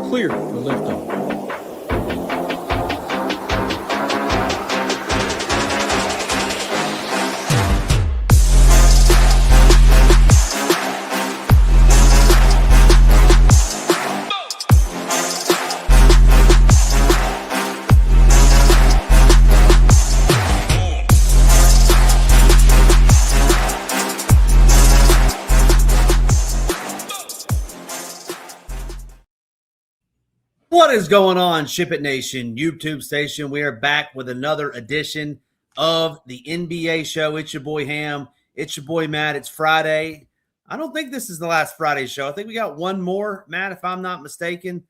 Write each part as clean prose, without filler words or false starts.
clear for liftoff. What is going on, Ship It Nation YouTube station? We are back with another edition of the NBA show. It's your boy Ham. It's your boy Matt. It's Friday. I don't think this is the last Friday show. I think we got one more, Matt, if I'm not mistaken.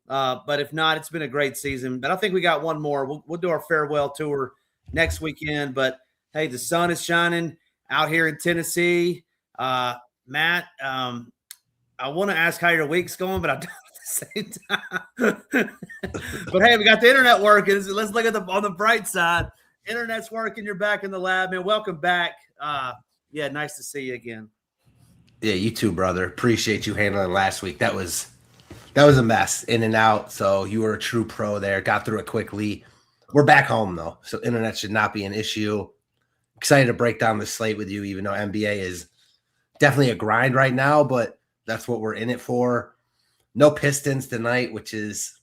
But if not, it's been a great season. But I think we got one more. We'll do our farewell tour next weekend. But, hey, the sun is shining out here in Tennessee. Matt, I want to ask how your week's going, but I don't. Same time. But hey, we got the internet working. Let's look at on the bright side. Internet's working. You're back in the lab, man. Welcome back. Yeah, nice to see you again. Yeah, you too, brother. Appreciate you handling last week. That was a mess, in and out. So you were a true pro there. Got through it quickly. We're back home though, so internet should not be an issue. Excited to break down the slate with you, even though NBA is definitely a grind right now, but that's what we're in it for. No Pistons tonight, which is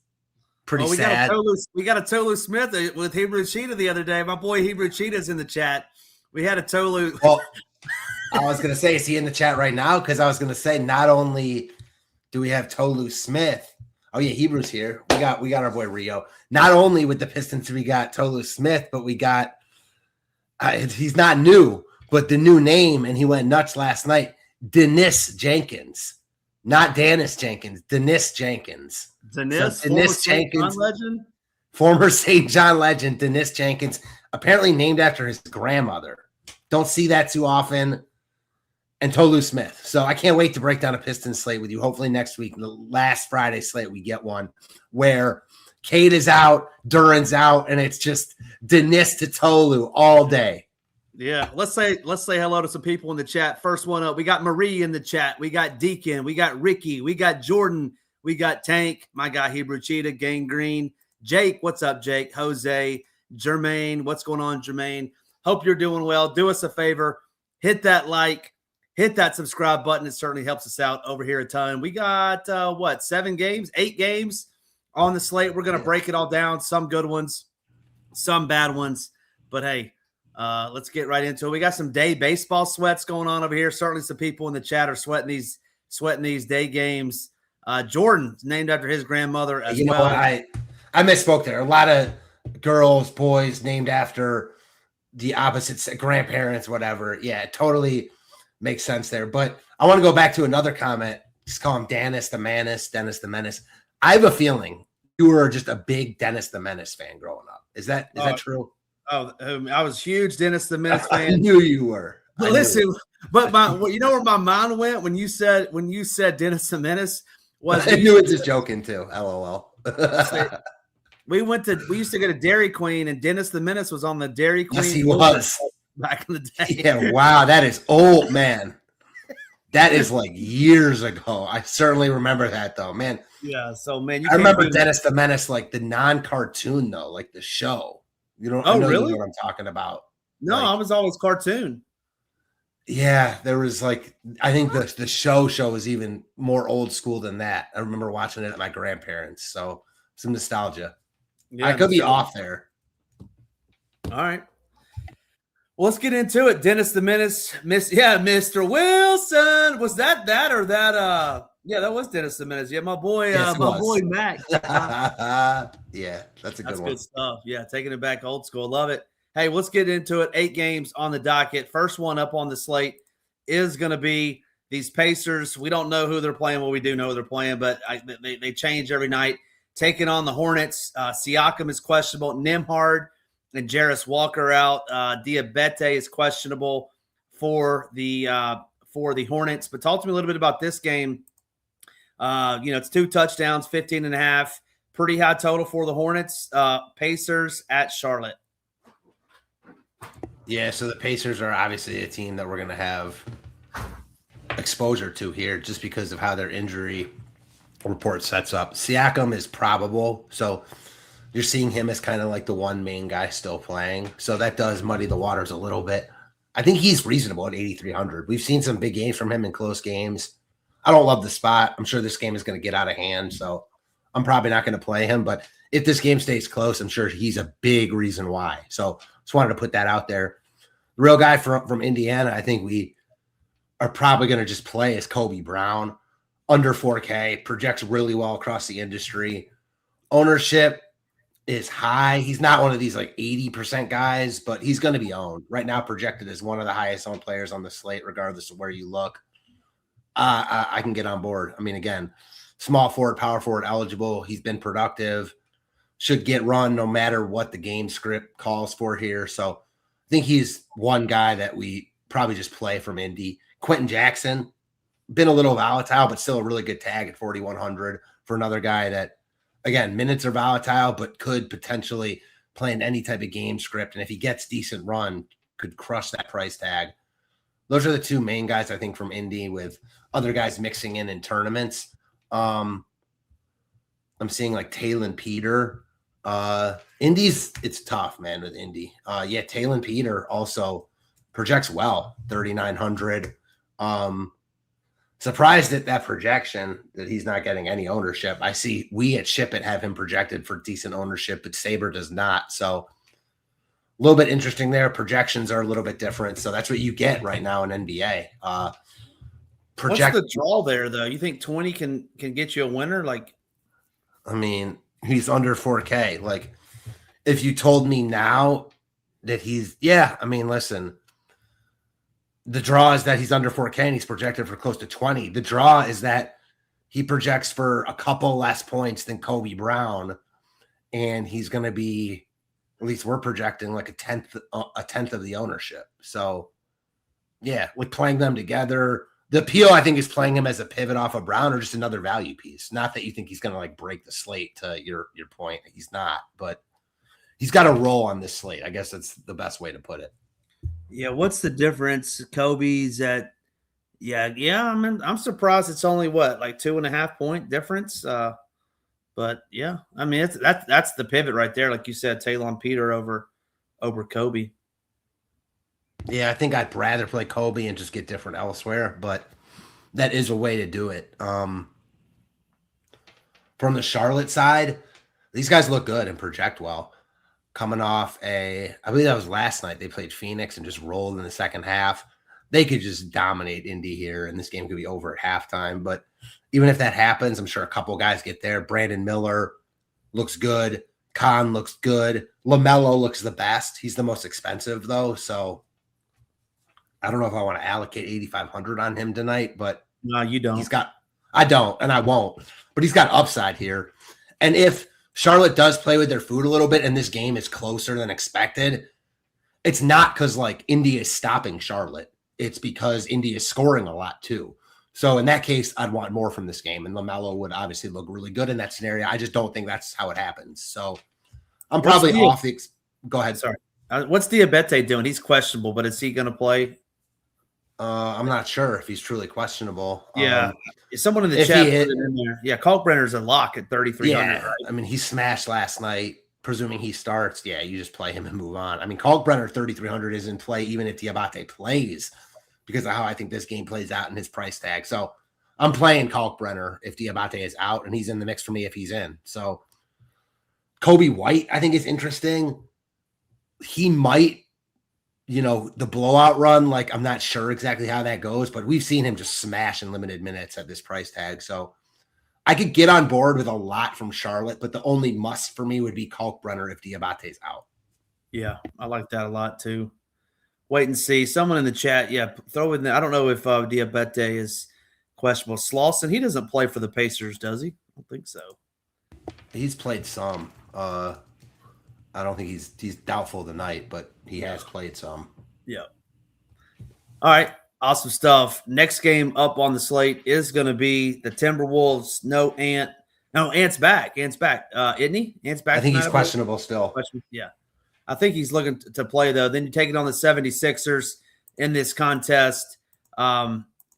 pretty sad. We got a Tolu Smith with Hebrew Cheetah the other day. My boy Hebrew Cheetah's in the chat. We had a Tolu. Well, I was going to say, is he in the chat right now? Because I was going to say, not only do we have Tolu Smith. Oh, yeah, Hebrew's here. We got our boy Rio. Not only with the Pistons, we got Tolu Smith, but we got he's not new, but the new name, and he went nuts last night, Dennis Jenkins. Not Dennis Jenkins, Dennis Jenkins. Dennis Jenkins, legend? Former St. John legend, Dennis Jenkins, apparently named after his grandmother. Don't see that too often. And Tolu Smith. So I can't wait to break down a Pistons slate with you. Hopefully next week, the last Friday slate, we get one where Cade is out, Duran's out, and it's just Dennis to Tolu all day. Yeah, let's say hello to some people in the chat. First one up, we got Marie in the chat. We got Deacon. We got Ricky. We got Jordan. We got Tank. My guy Hebrew Cheetah. Gangrene. Jake, what's up, Jake? Jose. Jermaine, what's going on, Jermaine? Hope you're doing well. Do us a favor. Hit that like. Hit that subscribe button. It certainly helps us out over here a ton. We got, 8 games on the slate. We're going to break it all down. Some good ones, some bad ones. But, hey, let's get right into it. We got some day baseball sweats going on over here. Certainly some people in the chat are sweating these day games. Jordan's named after his grandmother as well. I misspoke there. A lot of girls, boys named after the opposite grandparents, whatever. Yeah, it totally makes sense there. But I want to go back to another comment. Just call him Dennis the Menace. I have a feeling you were just a big Dennis the Menace fan growing up. Is that true? Oh, I was huge Dennis the Menace fan. I knew you were. But listen, but you know where my mind went when you said Dennis the Menace was. I knew it was just joking too. LOL. We used to go to Dairy Queen, and Dennis the Menace was on the Dairy Queen. Yes, he was back in the day. Yeah, wow, that is old, man. That is like years ago. I certainly remember that though, man. Yeah, so man, I remember Dennis the Menace, like the non-cartoon though, like the show. You don't really? You know what I'm talking about. No, I was always cartoon. Yeah, there was like, I think the show was even more old school than that. I remember watching it at my grandparents. So some nostalgia. Yeah, I could be off there. All right. Well, let's get into it. Dennis the Menace, Mr. Wilson. Was that or that? Yeah, that was Dennis the Menace. Yeah, my boy, boy Mac. Yeah, that's one. Good stuff. Yeah, taking it back old school. Love it. Hey, let's get into it. 8 games on the docket. First one up on the slate is going to be these Pacers. We don't know who they're playing. Well, we do know who they're playing, but they change every night. Taking on the Hornets. Siakam is questionable. Nembhard and Jarris Walker out. Diabete is questionable for the Hornets. But talk to me a little bit about this game. It's 2 touchdowns, 15.5. Pretty high total for the Hornets. Pacers at Charlotte. Yeah, so the Pacers are obviously a team that we're going to have exposure to here just because of how their injury report sets up. Siakam is probable, so you're seeing him as kind of like the one main guy still playing. So that does muddy the waters a little bit. I think he's reasonable at 8,300. We've seen some big games from him in close games. I don't love the spot. I'm sure this game is going to get out of hand, so I'm probably not going to play him. But if this game stays close, I'm sure he's a big reason why. So just wanted to put that out there. The real guy from Indiana, I think we are probably going to just play as Kobe Brown. Under 4K, projects really well across the industry. Ownership is high. He's not one of these like 80% guys, but he's going to be owned. Right now projected as one of the highest owned players on the slate, regardless of where you look. I can get on board. I mean, again, small forward, power forward eligible. He's been productive. Should get run no matter what the game script calls for here. So I think he's one guy that we probably just play from Indy. Quentin Jackson, been a little volatile, but still a really good tag at 4,100 for another guy that, again, minutes are volatile, but could potentially play in any type of game script. And if he gets decent run, could crush that price tag. Those are the two main guys, I think, from Indy, with other guys mixing in tournaments. I'm seeing like Talon Peter. Indy's, it's tough, man, with Indy. Yeah, Talon Peter also projects well, 3,900. Surprised at that projection that he's not getting any ownership. I see we at Ship It have him projected for decent ownership, but Saber does not. So a little bit interesting there. Projections are a little bit different. So that's what you get right now in NBA. What's the draw there, though? You think 20 can get you a winner? Like, I mean, he's under 4K. Like, if you told me now that listen, the draw is that he's under 4K and he's projected for close to 20. The draw is that he projects for a couple less points than Kobe Brown, and he's going to be, at least we're projecting like a tenth of the ownership. So, yeah, with playing them together, the appeal I think is playing him as a pivot off of Brown or just another value piece. Not that you think he's going to like break the slate. To your point, he's not, but he's got a role on this slate. I guess that's the best way to put it. Yeah, what's the difference? Kobe's at, yeah. I mean, I'm surprised it's only what, like 2.5 point difference. But yeah, I mean, that's the pivot right there, like you said, Talon Peter over Kobe. Yeah, I think I'd rather play Kobe and just get different elsewhere, but that is a way to do it. From the Charlotte side, these guys look good and project well. Coming off I believe that was last night, they played Phoenix and just rolled in the second half. They could just dominate Indy here, and this game could be over at halftime. But even if that happens, I'm sure a couple guys get there. Brandon Miller looks good. Khan looks good. LaMelo looks the best. He's the most expensive, though. So I don't know if I want to allocate 8,500 on him tonight, but no, you don't. I don't, and I won't. But he's got upside here. And if Charlotte does play with their food a little bit and this game is closer than expected, it's not because like Indy is stopping Charlotte. It's because Indy is scoring a lot too. So in that case, I'd want more from this game. And LaMelo would obviously look really good in that scenario. I just don't think that's how it happens. So I'm probably off the go ahead. Sorry. What's Diabete doing? He's questionable, but is he going to play? I'm not sure if he's truly questionable. Yeah. Someone in the chat put it in there. Yeah, Kalkbrenner's a lock at 3,300. Yeah, right? I mean, he smashed last night. Presuming he starts, yeah, you just play him and move on. I mean, Kalkbrenner 3,300 is in play even if Diabate plays because of how I think this game plays out in his price tag. So I'm playing Kalkbrenner if Diabate is out, and he's in the mix for me if he's in. So Kobe White, I think, is interesting. He might, the blowout run, like I'm not sure exactly how that goes, but we've seen him just smash in limited minutes at this price tag. So I could get on board with a lot from Charlotte, but the only must for me would be Kalkbrenner if Diabate's out. Yeah, I like that a lot too. Wait and see. Someone in the chat, throw in there. I don't know if Diabate is questionable. Slauson, he doesn't play for the Pacers, does he? I don't think so. He's played some. I don't think he's doubtful tonight, but he has played some. Yeah. All right. Awesome stuff. Next game up on the slate is going to be the Timberwolves. No, Ant. No, Ant's back. Ant's back. Isn't he? Ant's back. I think he's questionable still. Yeah. I think he's looking to play, though. Then you take it on the 76ers in this contest.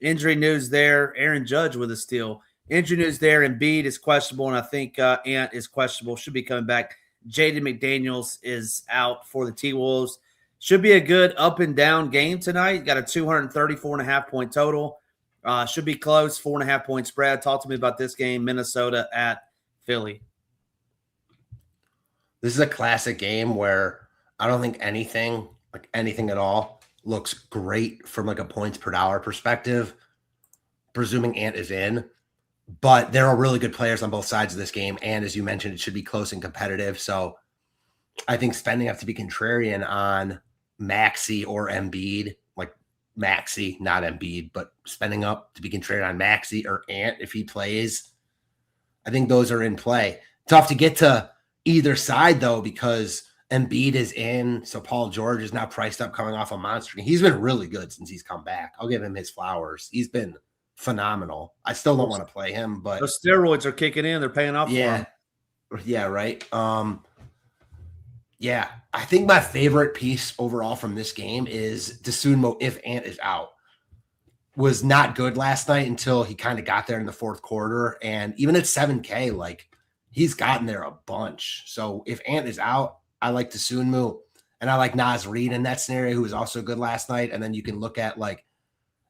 Injury news there. Aaron Judge with a steal. Injury news there. Embiid is questionable, and I think Ant is questionable. Should be coming back. Jaden McDaniels is out for the T-Wolves. Should be a good up and down game tonight. Got a 234.5 point total. Should be close, 4.5 point spread. Talk to me about this game, Minnesota at Philly. This is a classic game where I don't think anything at all looks great from like a points per dollar perspective, presuming Ant is in. But there are really good players on both sides of this game. And as you mentioned, it should be close and competitive. So I think spending up to be contrarian on Maxey or Embiid, like Maxey, not Embiid, but spending up to be contrarian on Maxey or Ant if he plays, I think those are in play. Tough to get to either side, though, because Embiid is in. So Paul George is now priced up coming off a monster. He's been really good since he's come back. I'll give him his flowers. He's been phenomenal. I still don't want to play him, but those steroids are kicking in. They're paying off. Yeah. For him. Yeah. Right. Yeah. I think my favorite piece overall from this game is Dosunmu, if Ant is out, was not good last night until he kind of got there in the fourth quarter. And even at 7K, like he's gotten there a bunch. So if Ant is out, I like Dosunmu and I like Naz Reid in that scenario, who was also good last night. And then you can look at like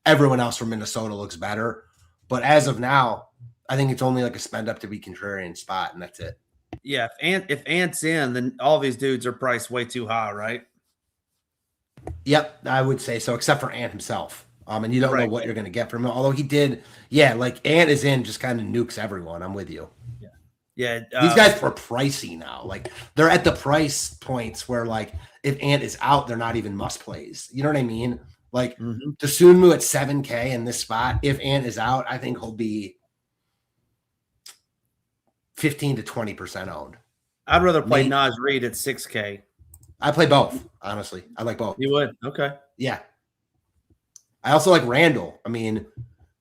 everyone else from Minnesota looks better. But as of now, I think it's only like a spend up to be contrarian spot, and that's it. Yeah, if Ant's in, then all these dudes are priced way too high, right? Yep, I would say so, except for Ant himself. And you don't know what you're going to get from him. Although he did, like Ant is in, just kind of nukes everyone. I'm with you. Yeah. These guys are pricey now. Like they're at the price points where like if Ant is out, they're not even must plays. You know what I mean? Like Dosunmu at 7K in this spot. If Ant is out, I think he'll be 15 to 20% owned. I'd rather play Naz Reid at 6K. I play both, honestly. I like both. You would? Okay. Yeah. I also like Randall. I mean,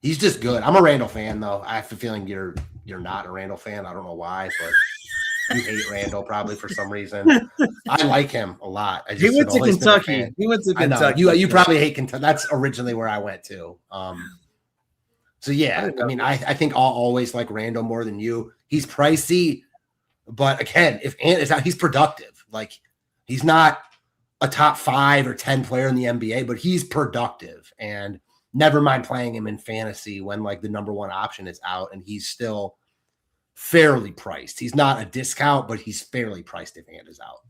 he's just good. I'm a Randall fan, though. I have a feeling you're not a Randall fan. I don't know why, but you hate Randall probably for some reason. I like him a lot. He went to Kentucky. You probably hate Kentucky. That's originally where I went to. So yeah, I mean, I think I'll always like Randall more than you. He's pricey, but again, if Ant is out, he's productive. Like he's not a top 5 or 10 player in the NBA, but he's productive. And never mind playing him in fantasy when like the number 1 option is out and he's still fairly priced. He's not a discount, but he's fairly priced if Ant is out.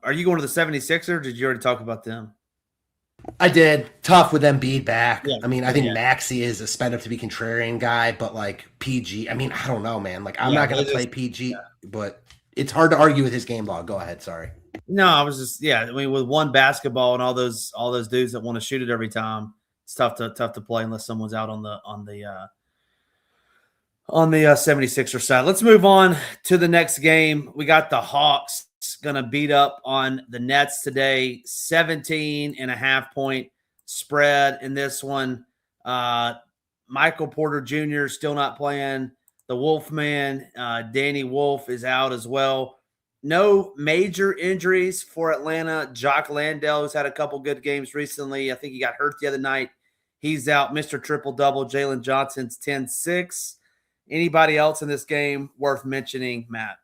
Are you going to the 76ers or did you already talk about them? I did. Tough with Embiid back. Yeah. I mean, I think Maxey is a spend up to be contrarian guy, but like PG, I mean, I don't know, man. Like I'm not going to play PG, but it's hard to argue with his game log. Go ahead. Sorry. No, I was just, I mean, with one basketball and all those dudes that want to shoot it every time, it's tough to play unless someone's out on the 76er side. Let's move on to the next game. We got the Hawks going to beat up on the Nets today. 17.5 point spread in this one. Michael Porter Jr. still not playing. The Wolfman, Danny Wolf, is out as well. No major injuries for Atlanta. Jock Landale, who's had a couple good games recently. I think he got hurt the other night. He's out. Mr. Triple-Double, Jalen Johnson's 10-6. Anybody else in this game worth mentioning, Matt?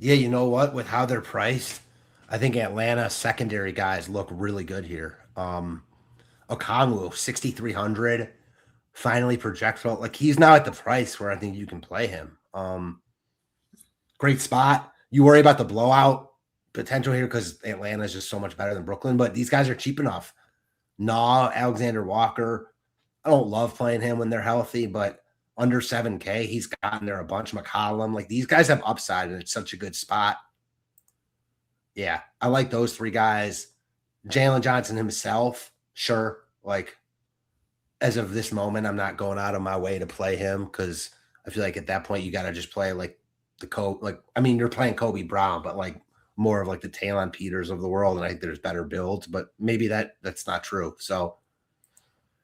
Yeah, you know what? With how they're priced, I think Atlanta secondary guys look really good here. Okongwu, 6,300, finally projectile. Like he's now at the price where I think you can play him. Great spot. You worry about the blowout potential here because Atlanta is just so much better than Brooklyn, but these guys are cheap enough. Alexander Walker. I don't love playing him when they're healthy, but under 7K, he's gotten there a bunch. McCollum, like these guys have upside, and it's such a good spot. Yeah, I like those 3 guys. Jalen Johnson himself, sure. Like, as of this moment, I'm not going out of my way to play him because I feel like at that point you got to just play like you're playing Kobe Brown, but like more of like the Talon Peters of the world, and I think there's better builds, but maybe that's not true. So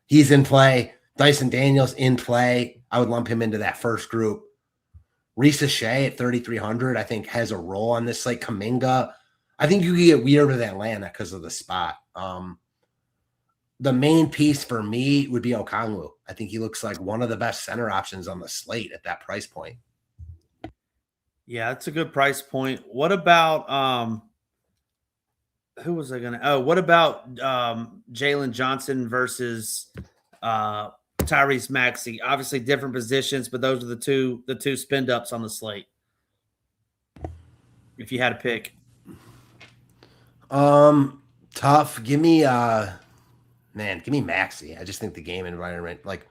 he's in play. Dyson Daniels in play. I would lump him into that first group. Risa Shea at 3,300, I think, has a role on this. Like Kuminga, I think you can get weird with Atlanta because of the spot. the main piece for me would be Okongwu. I think he looks like one of the best center options on the slate at that price point. Yeah, that's a good price point. What about who was I gonna? Oh, what about Jalen Johnson versus Tyrese Maxey? Obviously, different positions, but those are the two spend ups on the slate. If you had to pick, tough. Give me Maxey. I just think the game environment, like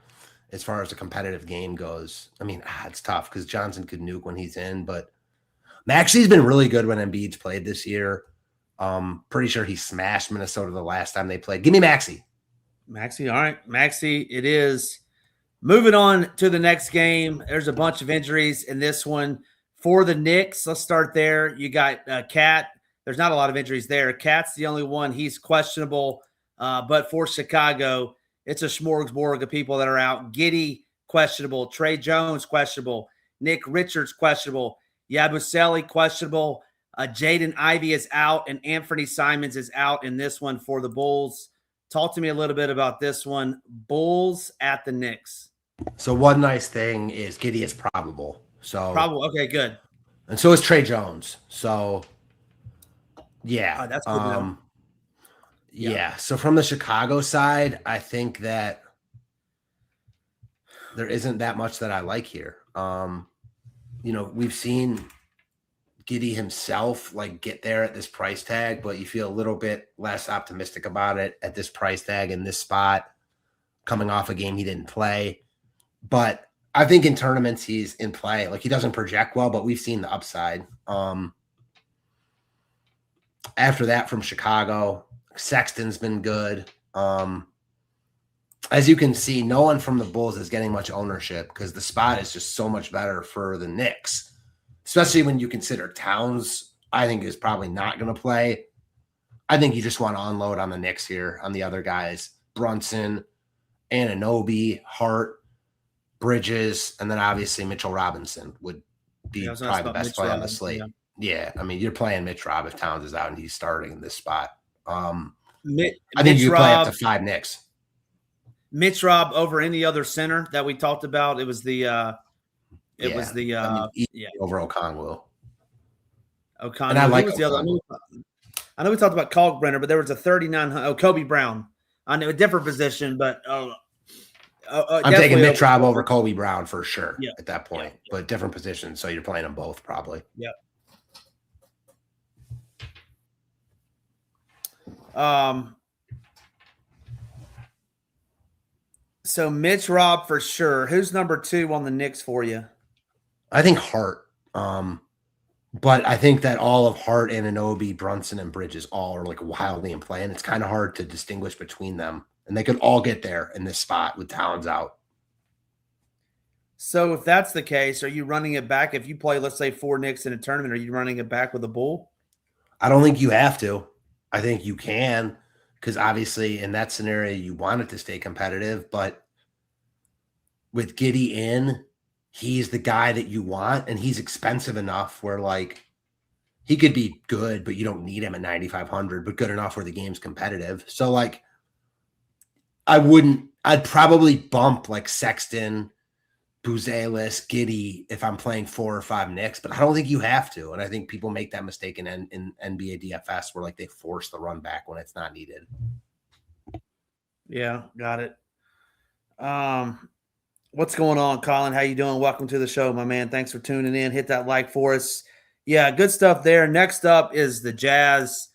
as far as a competitive game goes, I mean, it's tough because Johnson could nuke when he's in, but Maxey's been really good when Embiid's played this year. Pretty sure he smashed Minnesota the last time they played. Give me Maxey. Maxey, all right, Maxey. It is. Moving on to the next game. There's a bunch of injuries in this one for the Knicks. Let's start there. You got Cat. There's not a lot of injuries there. Cat's the only one. He's questionable. But for Chicago, it's a smorgasbord of people that are out. Giddey, questionable. Trey Jones, questionable. Nick Richards, questionable. Yabusele, questionable. Jaden Ivey is out, and Anthony Simons is out in this one for the Bulls. Talk to me a little bit about this one. Bulls at the Knicks. So one nice thing is Giddey is probable. So probable. Okay, good. And so is Trey Jones. So yeah. That's good. Yeah. So from the Chicago side, I think that there isn't that much that I like here. We've seen Giddey himself like get there at this price tag, but you feel a little bit less optimistic about it at this price tag in this spot, coming off a game he didn't play. But I think in tournaments he's in play. Like he doesn't project well, but we've seen the upside. After that from Chicago, Sexton's been good. As you can see, no one from the Bulls is getting much ownership because the spot is just so much better for the Knicks, especially when you consider Towns, I think, is probably not going to play. I think you just want to unload on the Knicks here, on the other guys. Brunson, Anunoby, Hart, Bridges, and then obviously Mitchell Robinson would be probably the best play on the slate. Yeah, I mean, you're playing Mitch Rob if Towns is out and he's starting in this spot. I think you play up to 5 Knicks. Mitch Rob over any other center that we talked about. It was the over Okongwu. And I like the other. I know we talked about Kalkbrenner, but there was a 39. Kobe Brown. I know a different position, but I'm taking Mitch Rob over Kobe Brown for sure at that point, but different positions. So you're playing them both probably. Yep. So Mitch Rob for sure. Who's number 2 on the Knicks for you? I think Hart. But I think that all of Hart, Anunoby, Brunson, and Bridges all are like wildly in play, and it's kind of hard to distinguish between them. And they could all get there in this spot with Towns out. So if that's the case, are you running it back? If you play, let's say, 4 Knicks in a tournament, are you running it back with a Bull? I don't think you have to. I think you can, because obviously in that scenario, you want it to stay competitive. But with Giddey in, he's the guy that you want, and he's expensive enough where like he could be good, but you don't need him at 9,500, but good enough where the game's competitive. So like I'd probably bump like Sexton, Buzelis, Giddey if I'm playing 4 or 5 Knicks, but I don't think you have to. And I think people make that mistake in NBA DFS where like they force the run back when it's not needed. Yeah, got it. What's going on, Colin? How you doing? Welcome to the show, my man. Thanks for tuning in. Hit that like for us. Yeah, good stuff there. Next up is the Jazz.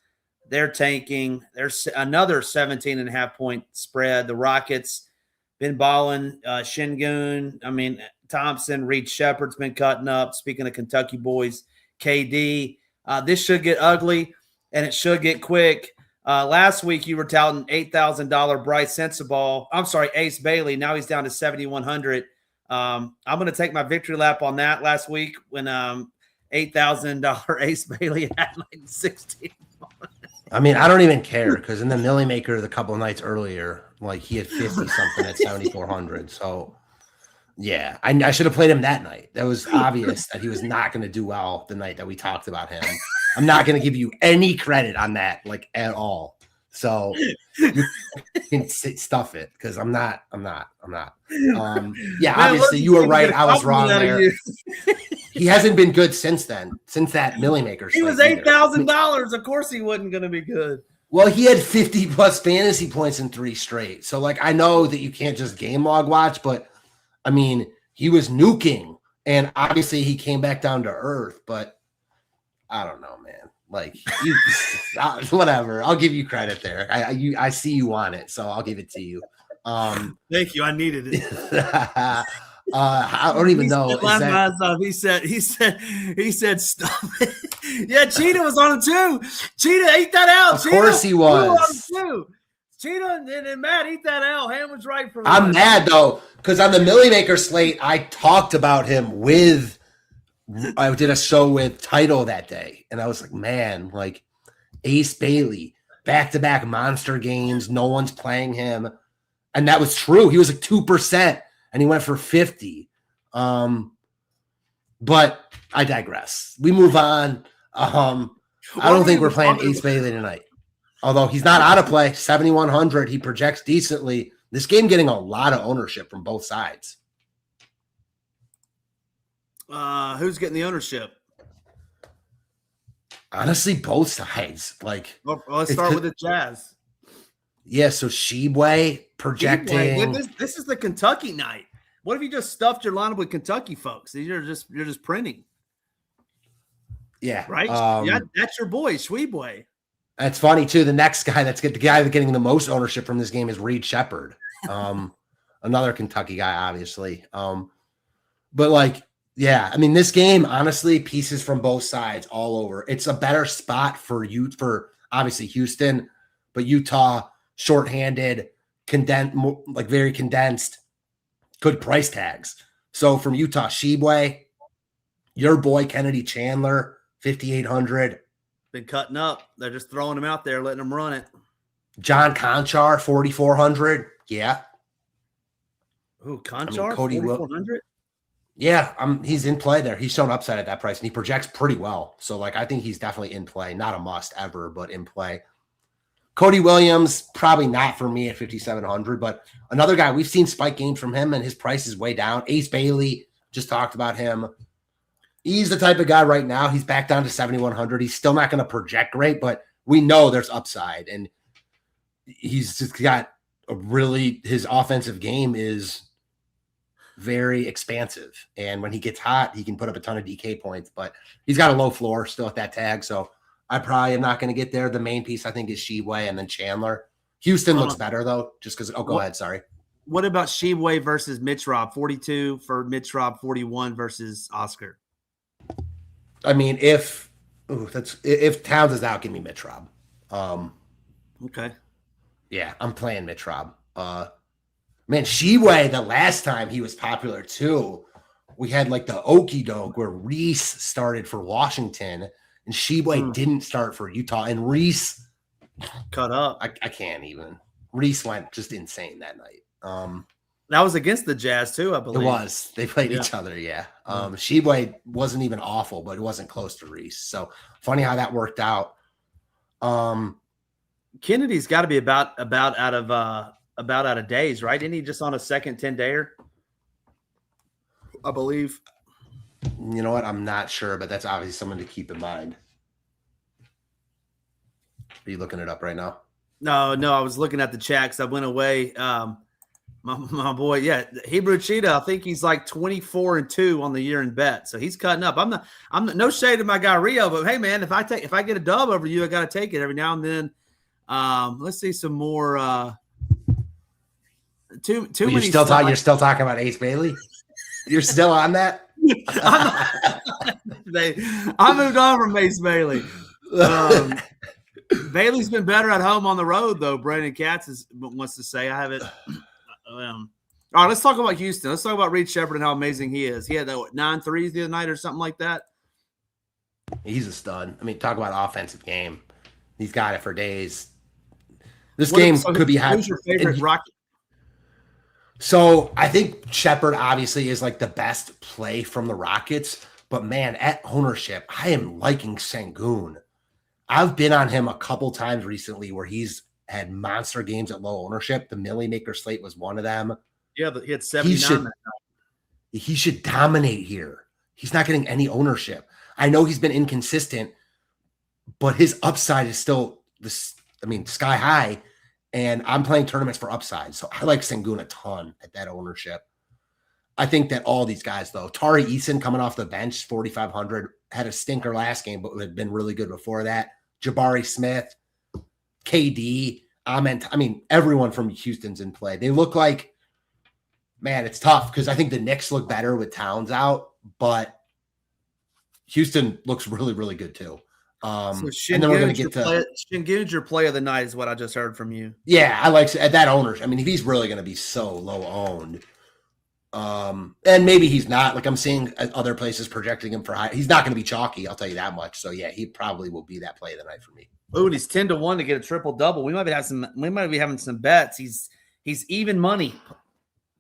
They're tanking. There's another 17.5 point spread. The Rockets been balling. Şengün, Thompson, Reed Shepherd's been cutting up. Speaking of Kentucky boys, KD. This should get ugly, and it should get quick. Last week you were touting $8,000 Bryce Sensabaugh. I'm sorry, Ace Bailey. Now he's down to 7,100. I'm going to take my victory lap on that last week when $8,000 Ace Bailey had like 16. I don't even care because in the Millie Maker the couple of nights earlier, like he had 50 something at 7,400. So yeah, I should have played him that night. That was obvious that he was not going to do well the night that we talked about him. I'm not going to give you any credit on that, like at all. So you can stuff it because I'm not. Yeah, Man, obviously you were right. I was wrong there. He hasn't been good since then, since that Millie Maker. He was $8,000. Of course he wasn't going to be good. Well, he had 50 plus fantasy points in 3 straight. So, like, I know that you can't just game log watch, but I mean, he was nuking, and obviously he came back down to earth. But I don't know, man. Like, you, whatever. I'll give you credit there. I see you on it, so I'll give it to you. Thank you. I needed it. I don't even know. He said, stop it. Yeah, Cheetah was on it too. Cheetah, eat that out. Of course he was. Cheetah and Matt, eat that out. Ham was right for I'm mad though, because on the Millie Maker slate, I talked about him I did a show with Title that day, and I was like, man, like Ace Bailey, back-to-back monster games, no one's playing him. And that was true. He was like 2%. And he went for 50. But I digress. We move on. I don't think we're playing Ace Bailey tonight. Although he's not out of play, 7,100. He projects decently. This game getting a lot of ownership from both sides. Who's getting the ownership? Honestly, both sides. Like, well, let's start with the Jazz. Yeah, so Sheboy projecting. This is the Kentucky night. What if you just stuffed your lineup with Kentucky folks? You're just printing. Yeah. Right? That's your boy, Sheboy. That's funny too. The next guy the guy that's getting the most ownership from this game is Reed Shepherd. Another Kentucky guy, obviously. But like, yeah, I mean, this game, honestly, pieces from both sides all over. It's a better spot for obviously Houston, but Utah shorthanded, very condensed, good price tags. So from Utah, Sheboy, your boy Kennedy Chandler, 5,800. Been cutting up. They're just throwing him out there, letting him run it. John Conchar, 4,400. Yeah. Ooh, Conchar, 4,400? Yeah, he's in play there. He's shown upside at that price, and he projects pretty well. So, like, I think he's definitely in play. Not a must ever, but in play. Cody Williams, probably not for me at 5,700, but another guy, we've seen spike games from him, and his price is way down. Ace Bailey, just talked about him. He's the type of guy right now. He's back down to 7,100. He's still not going to project great, but we know there's upside, and he's just got his offensive game is very expansive. And when he gets hot, he can put up a ton of DK points, but he's got a low floor still at that tag. So I probably am not going to get there. The main piece, I think, is Sheboy and then Chandler. Houston looks better, though, just because – go ahead. Sorry. What about Sheboy versus Mitch Rob? 42 for Mitch Rob, 41 versus Oscar. I mean, if Towns is out, give me Mitch Rob. Okay. Yeah, I'm playing Mitch Rob. Man, Sheboy, the last time he was popular, too, we had like the okie doke where Reese started for Washington – and Sheboy didn't start for Utah, and Reese cut up. I can't even. Reese went just insane that night. That was against the Jazz too, I believe. It was. They played each other, yeah. Sheboy wasn't even awful, but it wasn't close to Reese. So funny how that worked out. Kennedy's got to be about out of days, right? Isn't he just on a second 10-dayer? I believe. You know what? I'm not sure, but that's obviously someone to keep in mind. Are you looking it up right now? No, I was looking at the chat because I went away. My boy, yeah, Hebrew Cheetah. I think he's like 24-2 on the year in bet, so he's cutting up. I'm not no shade to my guy Rio, but hey, man, if I get a dub over you, I got to take it every now and then. Let's see some more. Too many. You're still talking about Ace Bailey. You're still on that. I moved on from Ace Bailey. Bailey's been better at home on the road, though. Brandon Katz wants to say. I have it. All right, let's talk about Houston. Let's talk about Reed Shepherd and how amazing he is. He had 9 threes the other night or something like that. He's a stud. I mean, talk about offensive game. He's got it for days. This game could be high. Who's your favorite Rocket? So I think Shepherd obviously is like the best play from the Rockets, but man, at ownership, I am liking Sengun. I've been on him a couple times recently where he's had monster games at low ownership. The Millie Maker slate was one of them. Yeah, he had 79. He should dominate here. He's not getting any ownership. I know he's been inconsistent, but his upside is still sky high. And I'm playing tournaments for upside. So I like Sengun a ton at that ownership. I think that all these guys, though, Tari Eason coming off the bench, 4,500, had a stinker last game, but had been really good before that. Jabari Smith, KD, everyone from Houston's in play. They look like, man, it's tough because I think the Knicks look better with Towns out, but Houston looks really, really good too. And then we're going to get to Shingun's your play of the night is what I just heard from you. Yeah, I like at that owner. I mean, if he's really going to be so low owned, and maybe he's not. Like I'm seeing other places projecting him for high. He's not going to be chalky. I'll tell you that much. So yeah, he probably will be that play of the night for me. Oh, and he's 10-1 to get a triple double. We might be having some bets. He's even money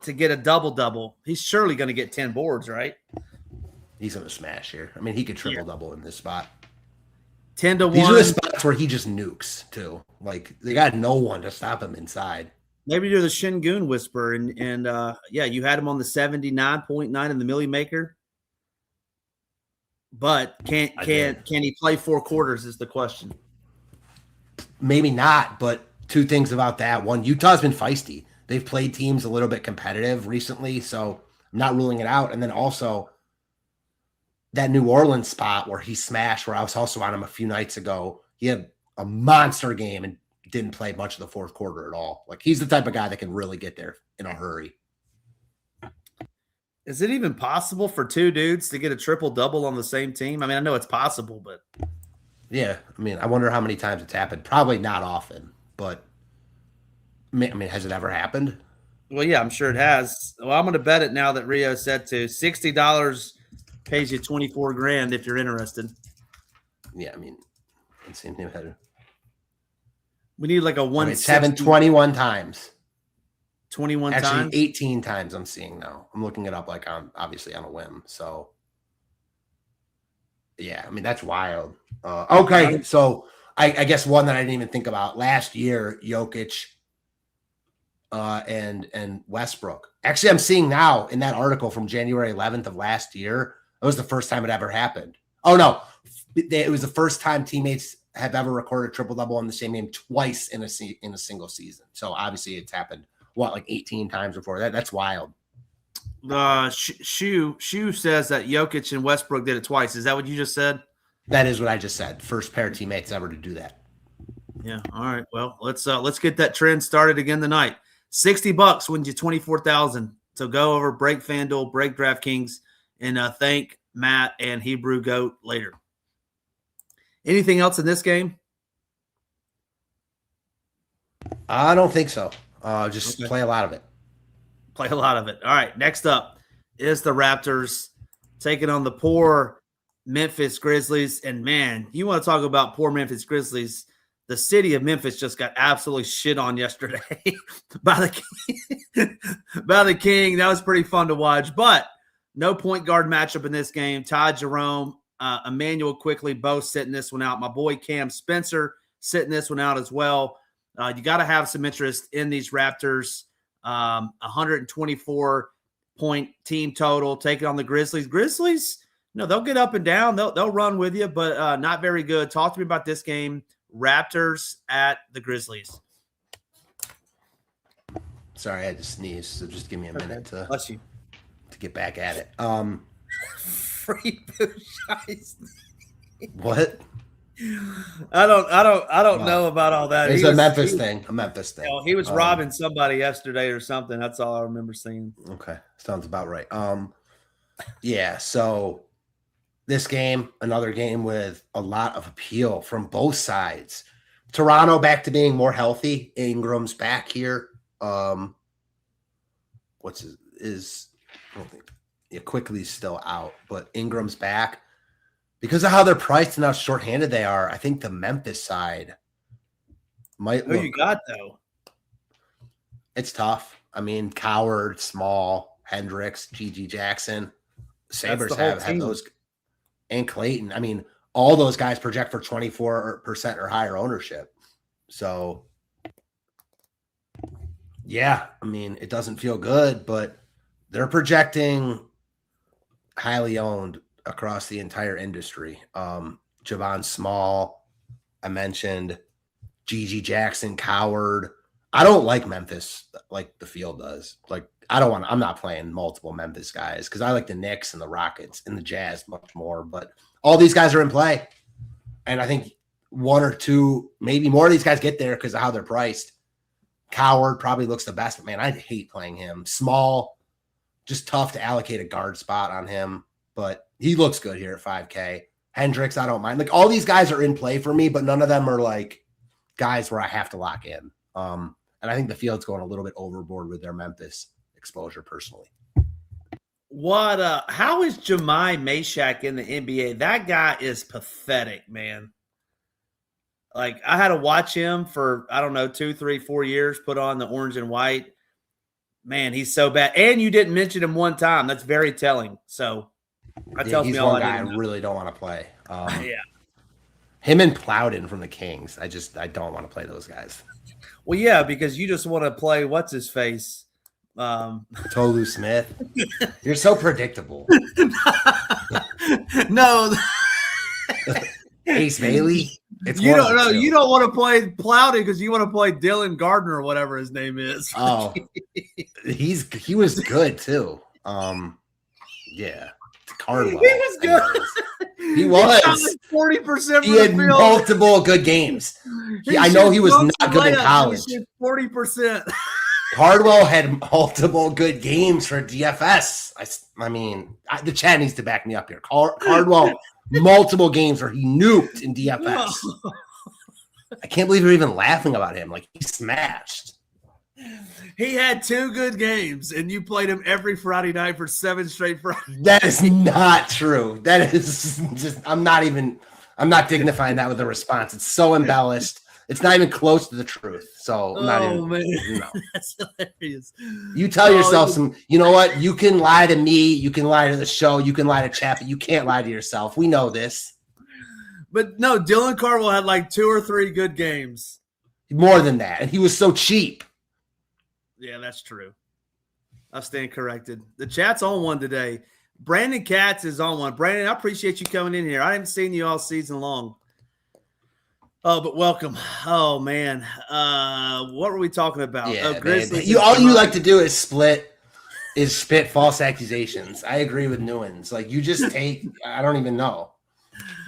to get a double double. He's surely going to get 10 boards, right? He's going to smash here. I mean, he could triple double in this spot. 10-1. These are the spots where he just nukes too. Like they got no one to stop him inside. Maybe you're the Shingun whisper, and you had him on the 79.9 in the Millie Maker. But can he play 4 quarters is the question. Maybe not, but two things about that. One, Utah's been feisty. They've played teams a little bit competitive recently, so I'm not ruling it out. And then also that New Orleans spot where he smashed, where I was also on him a few nights ago. He had a monster game and didn't play much of the fourth quarter at all. Like he's the type of guy that can really get there in a hurry. Is it even possible for two dudes to get a triple double on the same team? I mean, I know it's possible, but yeah, I mean, I wonder how many times it's happened. Probably not often, but I mean, has it ever happened? Well, yeah, I'm sure it has. Well, I'm going to bet it now that Rio said to. $60 pays you $24,000 if you're interested. Yeah, I mean, it seems better. We need like a one. It's happened 21 times. 21 Actually, times? 18 times I'm seeing now. I'm looking it up like obviously on a whim. So, yeah, I mean, that's wild. Okay, so I guess one that I didn't even think about. Last year, Jokic and Westbrook. Actually, I'm seeing now in that article from January 11th of last year, it was the first time it ever happened. Oh, no. It was the first time teammates have ever recorded triple-double in the same game twice in a single season. So, obviously, it's happened, like 18 times before that? That's wild. Shu says that Jokic and Westbrook did it twice. Is that what you just said? That is what I just said. First pair of teammates ever to do that. Yeah. All right. Well, let's get that trend started again tonight. $60 wins you $24,000. So go over, break FanDuel, break DraftKings, and thank Matt and Hebrew Goat later. Anything else in this game? I don't think so. Just play a lot of it. Play a lot of it. All right. Next up is the Raptors taking on the poor Memphis Grizzlies. And man, you want to talk about poor Memphis Grizzlies. The city of Memphis just got absolutely shit on yesterday by the King. That was pretty fun to watch, but no point guard matchup in this game. Ty Jerome, Emmanuel quickly both sitting this one out. My boy Cam Spencer sitting this one out as well. You got to have some interest in these Raptors. 124-point team total taking on the Grizzlies. Grizzlies, they'll get up and down. They'll run with you, but not very good. Talk to me about this game. Raptors at the Grizzlies. Sorry, I had to sneeze, so just give me a minute to get back at it. Free Bushais. What? I don't know about all that. It's a Memphis thing. He was robbing somebody yesterday or something. That's all I remember seeing. Okay, sounds about right. Yeah. So this game, another game with a lot of appeal from both sides. Toronto back to being more healthy. Ingram's back here. I don't think Quickly's still out, but Ingram's back. Because of how they're priced and how shorthanded they are, I think the Memphis side might Who you got, though? It's tough. I mean, Coward, Small, Hendricks, G.G. Jackson. Sabres have those. And Clayton. I mean, all those guys project for 24% or higher ownership. So Yeah, I mean, it doesn't feel good, but they're projecting highly owned across the entire industry. Javon Small, I mentioned Gigi Jackson, Coward. I don't like Memphis like the field does. Like, I'm not playing multiple Memphis guys because I like the Knicks and the Rockets and the Jazz much more. But all these guys are in play. And I think one or two, maybe more of these guys get there because of how they're priced. Coward probably looks the best, but man, I hate playing him. Small, just tough to allocate a guard spot on him, but he looks good here at 5K. Hendricks, I don't mind. Like, all these guys are in play for me, but none of them are like guys where I have to lock in. And I think the field's going a little bit overboard with their Memphis exposure personally. How is Jemai Mashak in the NBA? That guy is pathetic, man. Like, I had to watch him for, 2, 3, 4 years, put on the orange and white. Man, he's so bad. And you didn't mention him one time. That's very telling. So that tells me all one guy I really don't want to play. Him and Plowden from the Kings. I don't want to play those guys. Well, yeah, because you just want to play what's his face. Tolu Smith. You're so predictable. No. Ace Bailey. You don't know. You don't want to play Plowden because you want to play Dylan Gardner or whatever his name is. Oh, he was good too. Yeah, Cardwell. He was good. He was 40%. He had multiple good games. I know he was not good in college. 40%. Cardwell had multiple good games for DFS. I mean, the chat needs to back me up here. Cardwell, multiple games where he nuked in DFS. I can't believe you're even laughing about him. Like, he smashed. He had 2 good games, and you played him every Friday night for 7 straight Fridays. That is not true. That is just, I'm not dignifying that with a response. It's so embellished. It's not even close to the truth. So I'm not even, man. No. That's hilarious. You tell yourself you know what? You can lie to me. You can lie to the show. You can lie to chat, but you can't lie to yourself. We know this. But no, Dylan Cardwell had like 2 or 3 good games. More than that. And he was so cheap. Yeah, that's true. I stand corrected. The chat's on one today. Brandon Katz is on one. Brandon, I appreciate you coming in here. I haven't seen you all season long. Oh, but welcome. Oh, man. What were we talking about? Yeah, Grizzlies. all you like to do is spit false accusations. I agree with Newens. Like, you just take – I don't even know.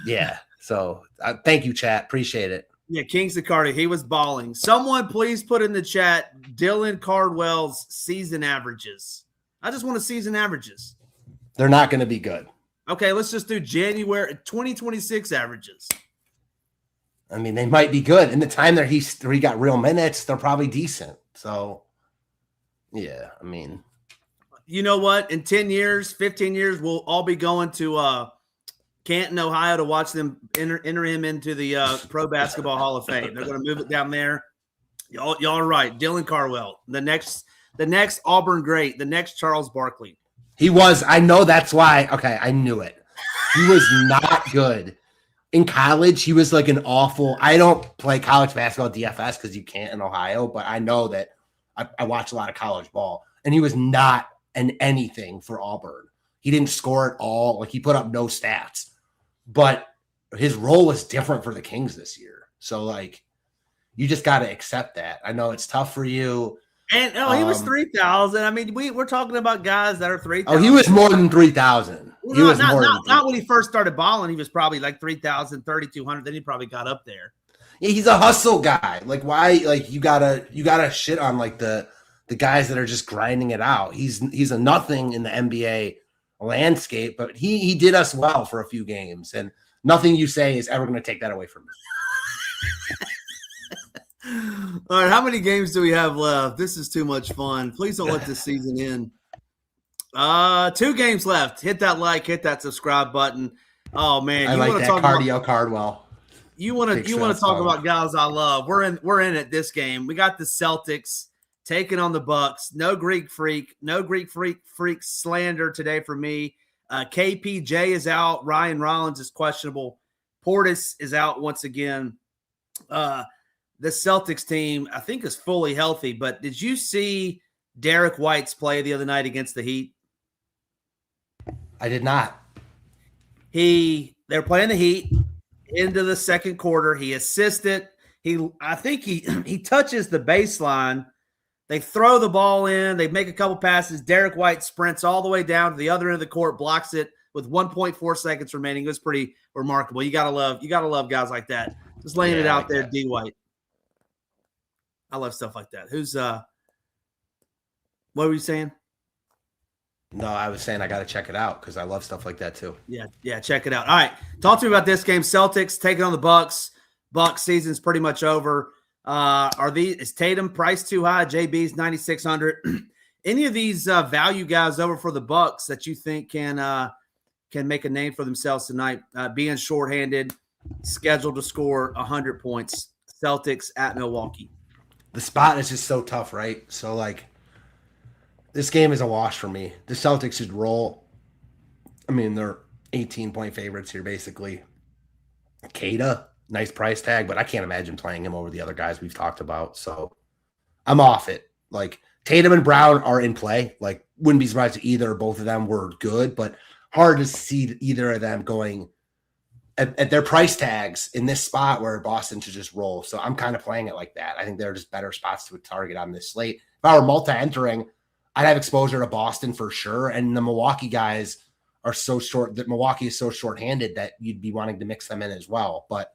Yeah. So, thank you, chat. Appreciate it. Yeah, Kings Cardi, he was balling. Someone please put in the chat Dylan Cardwell's season averages. I just want to season averages. They're not going to be good. Okay, let's just do January 2026 averages. I mean, they might be good. In the time that he got real minutes, they're probably decent. So, yeah, I mean. You know what? In 10 years, 15 years, we'll all be going to Canton, Ohio to watch them enter him into the Pro Basketball Hall of Fame. They're going to move it down there. Y'all are right. Dylan Cardwell, the next Auburn great, the next Charles Barkley. He was. I know that's why. Okay, I knew it. He was not good. In college, he was like an awful – I don't play college basketball DFS because you can't in Ohio, but I know that I watch a lot of college ball, and he was not an anything for Auburn. He didn't score at all. Like, he put up no stats. But his role was different for the Kings this year. So, like, you just got to accept that. I know it's tough for you. And he was 3,000. I mean, we're talking about guys that are 3,000. Oh, he was more than 3,000. He was not when he first started balling. He was probably like 3,000, 3,200. Then he probably got up there. Yeah, he's a hustle guy. Like, why? Like, you gotta shit on like the guys that are just grinding it out. He's a nothing in the NBA landscape, but he did us well for a few games, and nothing you say is ever going to take that away from me. All right, how many games do we have left? This is too much fun. Please don't let this season end. 2 games left. Hit that like, hit that subscribe button. Oh man, I like that cardio Cardwell. You want to talk about guys I love. We're in it this game. We got the Celtics taking on the Bucks. No Greek freak slander today for me. KPJ is out. Ryan Rollins is questionable. Portis is out once again. The the Celtics team, I think, is fully healthy. But did you see Derek White's play the other night against the Heat? I did not. They're playing the Heat into the second quarter. He assisted. I think he touches the baseline. They throw the ball in. They make a couple passes. Derek White sprints all the way down to the other end of the court, blocks it with 1.4 seconds remaining. It was pretty remarkable. You gotta love guys like that. Just laying it out there, D White. I love stuff like that. What were you saying? No, I was saying I got to check it out because I love stuff like that too. Yeah, check it out. All right, talk to me about this game. Celtics taking on the Bucks. Bucks season's pretty much over. Is Tatum priced too high? JB's 9,600. Any of these value guys over for the Bucks that you think can make a name for themselves tonight? Being shorthanded, scheduled to score 100 points. Celtics at Milwaukee. The spot is just so tough, right? So like, this game is a wash for me. The Celtics should roll. I mean, they're 18-point favorites here, basically. Kata, nice price tag, but I can't imagine playing him over the other guys we've talked about. So I'm off it. Like, Tatum and Brown are in play. Like, wouldn't be surprised if either or both of them were good, but hard to see either of them going at their price tags in this spot where Boston should just roll. So I'm kind of playing it like that. I think there are just better spots to target on this slate. If I were multi-entering, I'd have exposure to Boston for sure. And the Milwaukee guys are so short that Milwaukee is so short-handed that you'd be wanting to mix them in as well. But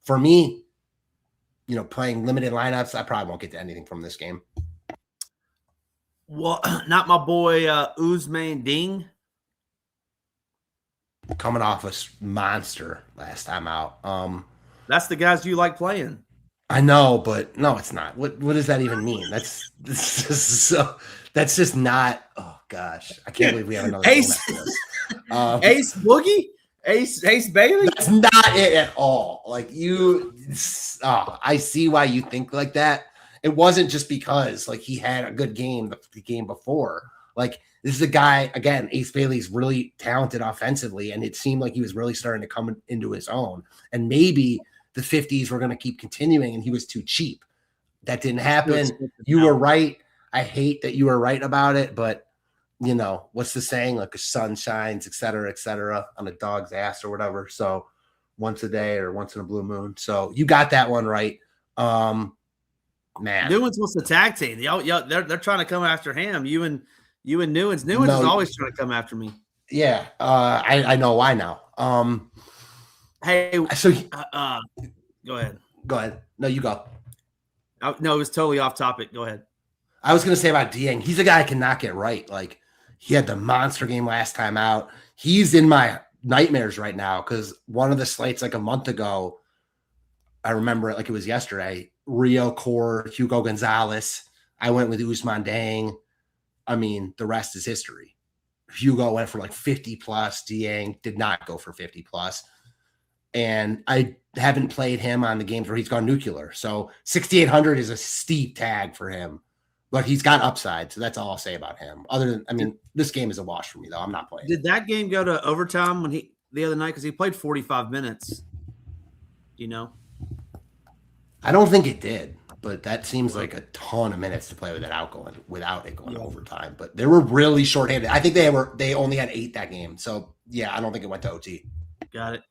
for me, playing limited lineups, I probably won't get to anything from this game. Well, not my boy Usman Ding. Coming off a monster last time out. That's the guys you like playing. I know, but no, it's not. What does that even mean? That's just not. Oh gosh, I can't believe we have another Ace. Ace Boogie, Ace Bailey. That's not it at all. Like I see why you think like that. It wasn't just because like he had a good game the game before. Like, this is a guy, again, Ace Bailey's really talented offensively, and it seemed like he was really starting to come into his own. And maybe the 50s were going to keep continuing, and he was too cheap. That didn't happen. You were right. I hate that you were right about it, but, what's the saying? Like, a sun shines, et cetera, on a dog's ass or whatever. So once a day or once in a blue moon. So you got that one right. Man. Newens wants the tag team. They're trying to come after him. You and Newens. Newens is always trying to come after me. Yeah, I know why now. Hey, so go ahead. Go ahead. No, you go. No, it was totally off topic. Go ahead. I was going to say about Dieng. He's a guy I cannot get right. Like, he had the monster game last time out. He's in my nightmares right now because one of the slates like a month ago, I remember it like it was yesterday. Rio Core, Hugo Gonzalez. I went with Usman Dang. I mean, the rest is history. Hugo went for like 50 plus. Dieng did not go for 50 plus. And I haven't played him on the games where he's gone nuclear. So 6,800 is a steep tag for him, but he's got upside. So that's all I'll say about him. This game is a wash for me though. I'm not playing. Did that game go to overtime the other night? Because he played 45 minutes. I don't think it did, but that seems like a ton of minutes to play without it going to overtime. But they were really shorthanded. I think they only had 8 that game. So yeah, I don't think it went to OT. Got it.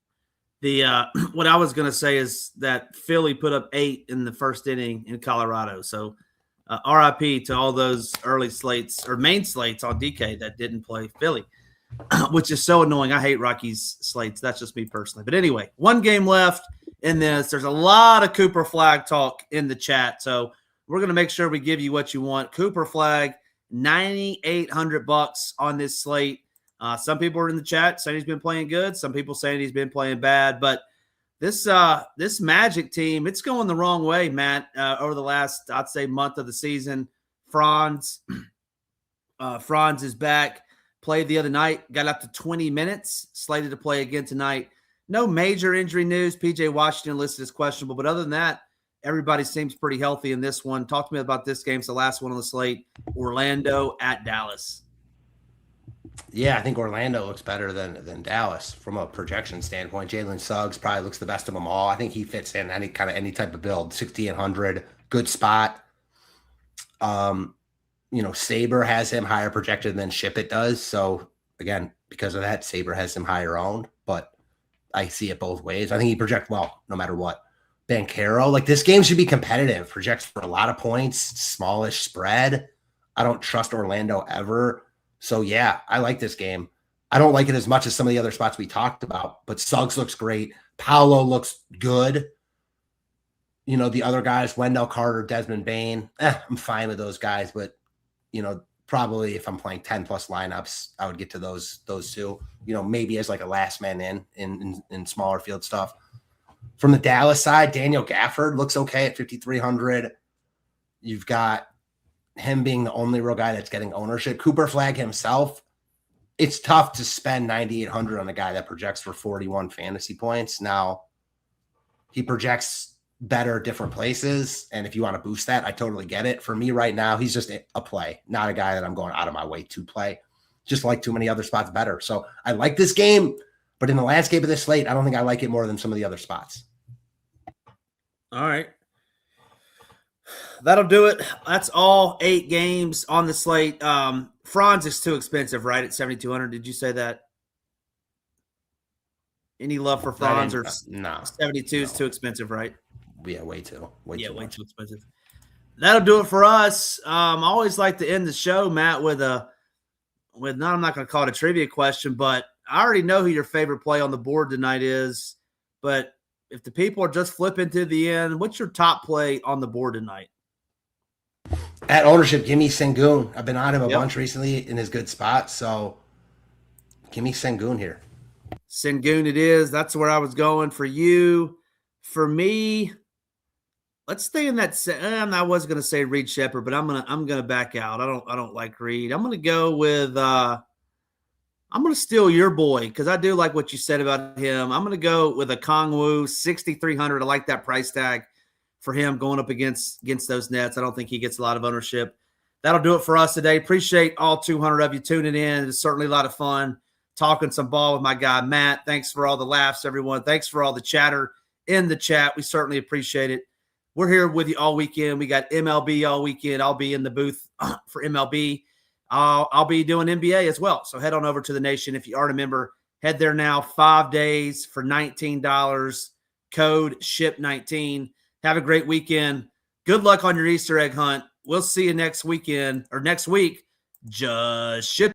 What I was going to say is that Philly put up 8 in the first inning in Colorado. So RIP to all those early slates or main slates on DK that didn't play Philly, which is so annoying. I hate Rockies slates. That's just me personally. But anyway, one game left in this. There's a lot of Cooper Flag talk in the chat. So we're going to make sure we give you what you want. Cooper Flag, $9,800 on this slate. Some people are in the chat saying he's been playing good. Some people saying he's been playing bad. But this Magic team, it's going the wrong way, Matt, over the last, I'd say, month of the season. Franz is back. Played the other night. Got up to 20 minutes. Slated to play again tonight. No major injury news. PJ Washington listed as questionable. But other than that, everybody seems pretty healthy in this one. Talk to me about this game. It's the last one on the slate. Orlando at Dallas. Yeah, I think Orlando looks better than Dallas from a projection standpoint. Jalen Suggs probably looks the best of them all. I think he fits in any type of build. 6,800, good spot. Um, Saber has him higher projected than Ship It does. So again, because of that, Saber has him higher owned, but I see it both ways. I think he projects well no matter what. Banchero, like this game should be competitive. Projects for a lot of points, smallish spread. I don't trust Orlando ever. So yeah, I like this game. I don't like it as much as some of the other spots we talked about, but Suggs looks great. Paolo looks good. The other guys, Wendell Carter, Desmond Bain, I'm fine with those guys, but probably if I'm playing 10 plus lineups, I would get to those two, maybe as like a last man in smaller field stuff. From the Dallas side, Daniel Gafford looks okay at 5,300. You've got him being the only real guy that's getting ownership. Cooper Flagg himself, it's tough to spend 9,800 on a guy that projects for 41 fantasy points. Now, he projects better different places, and if you want to boost that, I totally get it. For me right now, he's just a play, not a guy that I'm going out of my way to play. Just like too many other spots better. So I like this game, but in the landscape of this slate, I don't think I like it more than some of the other spots. All right. That'll do it. That's all 8 games on the slate. Franz is too expensive, right? At 7,200. Did you say that? Any love for Franz or no? 72 is too expensive, right? Yeah, way too expensive. That'll do it for us. I always like to end the show, Matt, I'm not going to call it a trivia question, but I already know who your favorite play on the board tonight is. But if the people are just flipping to the end, what's your top play on the board tonight? At ownership, give me Sengun. I've been on him a bunch recently in his good spot, so give me Sengun here. Sengun it is. That's where I was going for you. For me, let's stay in that. I was going to say Reed Shepherd, but I'm gonna back out. I don't like Reed. I'm gonna go with. I'm gonna steal your boy because I do like what you said about him. I'm gonna go with a Kongwu 6,300. I like that price tag for him going up against those Nets. I don't think he gets a lot of ownership. That'll do it for us today. Appreciate all 200 of you tuning in. It's certainly a lot of fun talking some ball with my guy Matt. Thanks for all the laughs, everyone. Thanks for all the chatter in the chat. We certainly appreciate it. We're here with you all weekend. We got MLB all weekend. I'll be in the booth for MLB. I'll be doing NBA as well. So head on over to the Nation. If you aren't a member, head there now. 5 days for $19. Code SHIP19. Have a great weekend. Good luck on your Easter egg hunt. We'll see you next weekend or next week. Just ship.